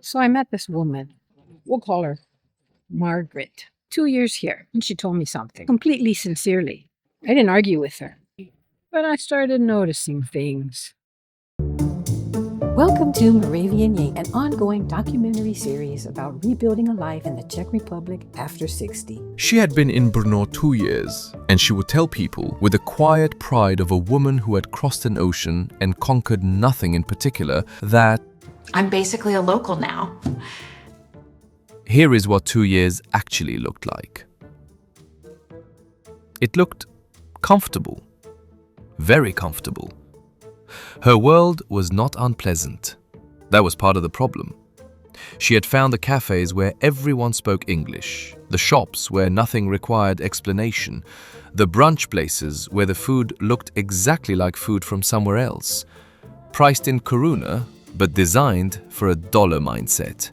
So I met this woman. We'll call her Margaret. 2 years here, and she told me something completely sincerely. I didn't argue with her, but I started noticing things. Welcome to Moravian Yankee, an ongoing documentary series about rebuilding a life in the Czech Republic after 60. She had been in Brno 2 years, and she would tell people with the quiet pride of a woman who had crossed an ocean and conquered nothing in particular that I'm basically a local now. here is what 2 years actually looked like. It looked comfortable, very comfortable. Her world was not unpleasant. That was part of the problem. She had found the cafes where everyone spoke English, the shops where nothing required explanation, the brunch places where the food looked exactly like food from somewhere else, priced in koruna, but designed for a dollar mindset.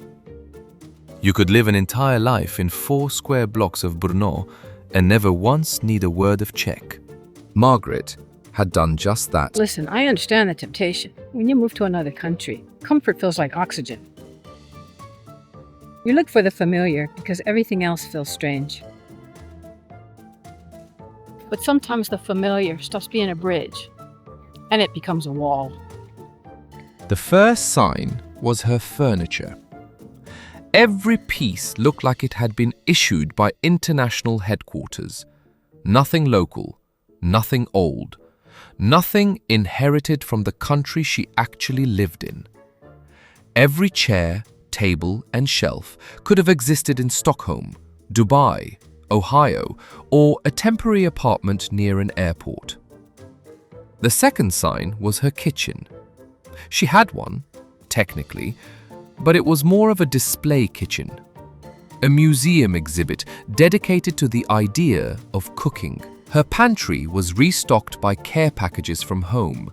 You could live an entire life in 4 square blocks of Brno and never once need a word of Czech. Margaret had done just that. Listen, I understand the temptation. When you move to another country, comfort feels like oxygen. You look for the familiar because everything else feels strange. But sometimes the familiar stops being a bridge, and it becomes a wall. The first sign was her furniture. Every piece looked like it had been issued by international headquarters. Nothing local, nothing old, nothing inherited from the country she actually lived in. Every chair, table, and shelf could have existed in Stockholm, Dubai, Ohio, or a temporary apartment near an airport. The second sign was her kitchen. She had one, technically, but it was more of a display kitchen, a museum exhibit dedicated to the idea of cooking. Her pantry was restocked by care packages from home,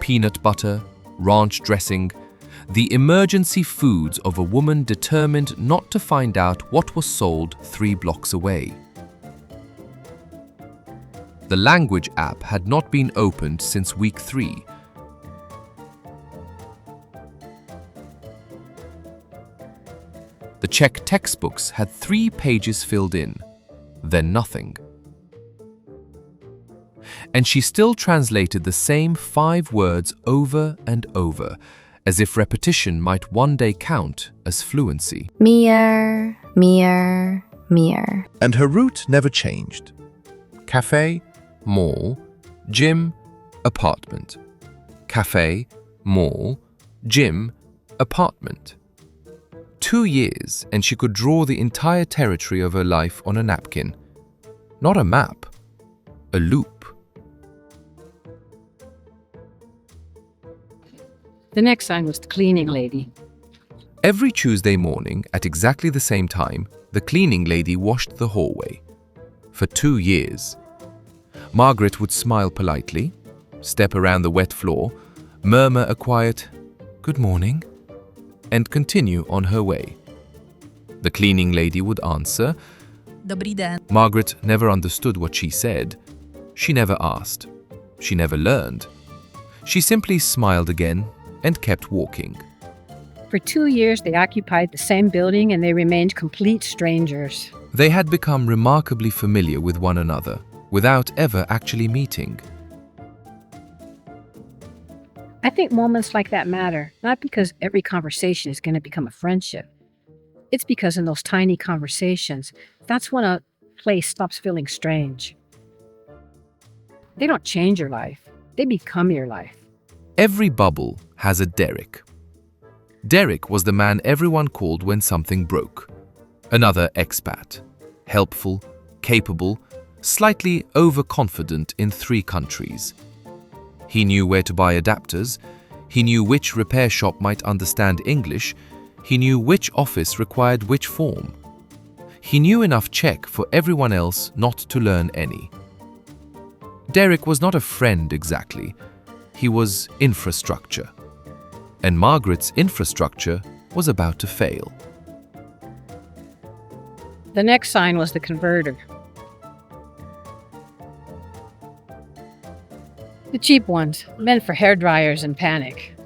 peanut butter, ranch dressing, the emergency foods of a woman determined not to find out what was sold 3 blocks away. The language app had not been opened since week 3. The Czech textbooks had 3 pages filled in, then nothing. And she still translated the same 5 words over and over, as if repetition might one day count as fluency. Mir, mir, mir. And her route never changed. Cafe, mall, gym, apartment. Cafe, mall, gym, apartment. 2 years, and she could draw the entire territory of her life on a napkin. Not a map, a loop. The next sign was the cleaning lady. Every Tuesday morning, at exactly the same time, the cleaning lady washed the hallway. For 2 years. Margaret would smile politely, step around the wet floor, murmur a quiet, "Good morning," and continue on her way. The cleaning lady would answer. Dobrý den. Margaret never understood what she said. She never asked. She never learned. She simply smiled again and kept walking. For 2 years, they occupied the same building and they remained complete strangers. They had become remarkably familiar with one another without ever actually meeting. I think moments like that matter, not because every conversation is going to become a friendship. It's because in those tiny conversations, that's when a place stops feeling strange. They don't change your life, they become your life. Every bubble has a Derek. Derek was the man everyone called when something broke. Another expat. Helpful, capable, slightly overconfident in 3 countries. He knew where to buy adapters, he knew which repair shop might understand English, he knew which office required which form. He knew enough Czech for everyone else not to learn any. Derek was not a friend exactly, he was infrastructure. And Margaret's infrastructure was about to fail. The next sign was the converter. The cheap ones, meant for hair dryers and panic.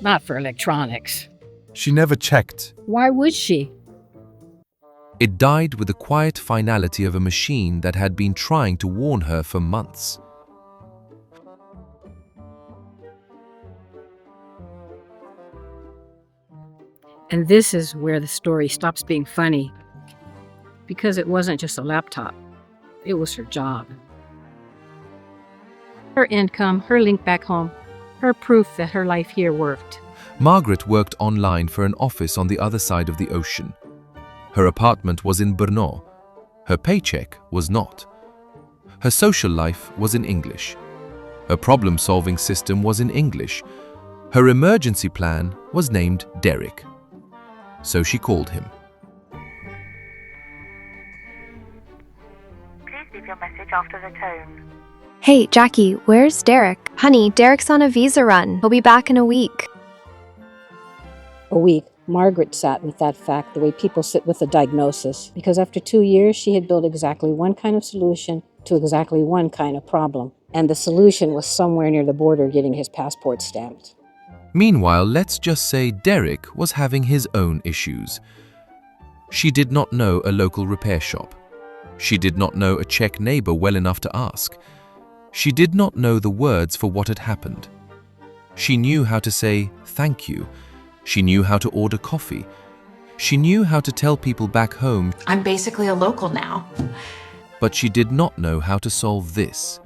Not for electronics. She never checked. Why would she? It died with the quiet finality of a machine that had been trying to warn her for months. And this is where the story stops being funny. Because it wasn't just a laptop. It was her job. Her income, her link back home, her proof that her life here worked. Margaret worked online for an office on the other side of the ocean. Her apartment was in Brno. Her paycheck was not. Her social life was in English. Her problem-solving system was in English. Her emergency plan was named Derek. So she called him. Please leave your message after the tone. Hey, Jackie, where's Derek? Honey, Derek's on a visa run. He'll be back in a week. A week, Margaret sat with that fact the way people sit with a diagnosis, because after 2 years, she had built exactly one kind of solution to exactly one kind of problem. And the solution was somewhere near the border getting his passport stamped. Meanwhile, let's just say Derek was having his own issues. She did not know a local repair shop. She did not know a Czech neighbor well enough to ask. She did not know the words for what had happened. She knew how to say thank you. She knew how to order coffee. She knew how to tell people back home. I'm basically a local now. But she did not know how to solve this.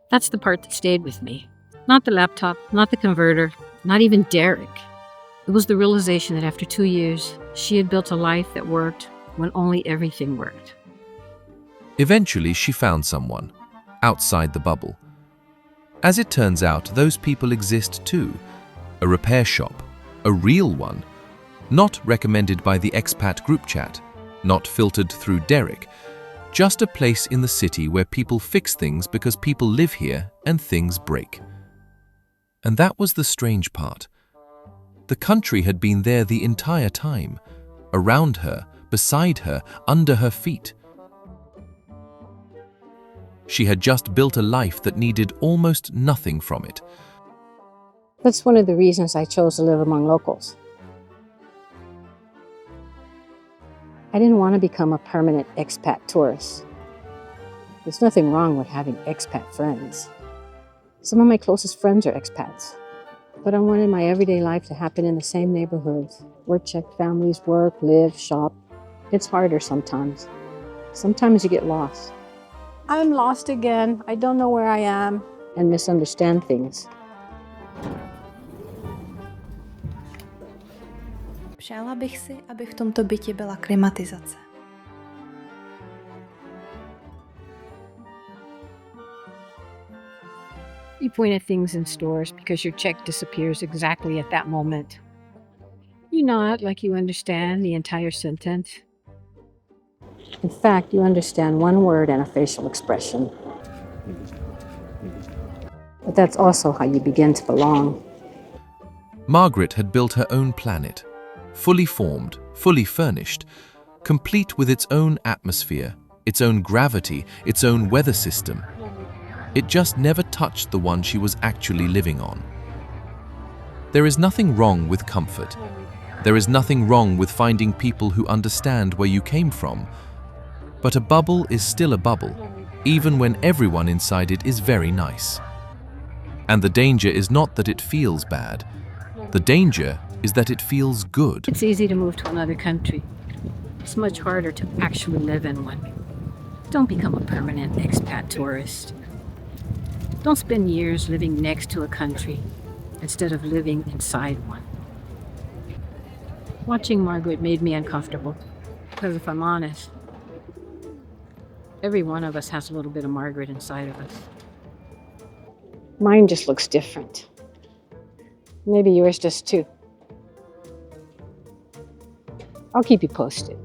That's the part that stayed with me. Not the laptop, not the converter, not even Derek. It was the realization that after 2 years, she had built a life that worked when only everything worked. Eventually, she found someone outside the bubble. As it turns out, those people exist too. A repair shop, a real one, not recommended by the Expat group chat, not filtered through Derek, just a place in the city where people fix things because people live here and things break. And that was the strange part. The country had been there the entire time, around her, beside her, under her feet. She had just built a life that needed almost nothing from it. That's one of the reasons I chose to live among locals. I didn't want to become a permanent expat tourist. There's nothing wrong with having expat friends. Some of my closest friends are expats, but I wanted my everyday life to happen in the same neighborhoods where Czech families work, live, shop. It's harder sometimes. Sometimes you get lost. I'm lost again. I don't know where I am, and misunderstand things. Přála bych si, aby v tomto bytě byla klimatizace. You point at things in stores because your check disappears exactly at that moment. You nod like you understand the entire sentence. In fact, you understand one word and a facial expression. But that's also how you begin to belong. Margaret had built her own planet, fully formed, fully furnished, complete with its own atmosphere, its own gravity, its own weather system. It just never touched the one she was actually living on. There is nothing wrong with comfort. There is nothing wrong with finding people who understand where you came from. But a bubble is still a bubble, even when everyone inside it is very nice. And the danger is not that it feels bad. The danger is that it feels good. It's easy to move to another country. It's much harder to actually live in one. Don't become a permanent expat tourist. Don't spend years living next to a country instead of living inside one. Watching Margaret made me uncomfortable because if I'm honest, every one of us has a little bit of Margaret inside of us. Mine just looks different. Maybe yours does too. I'll keep you posted.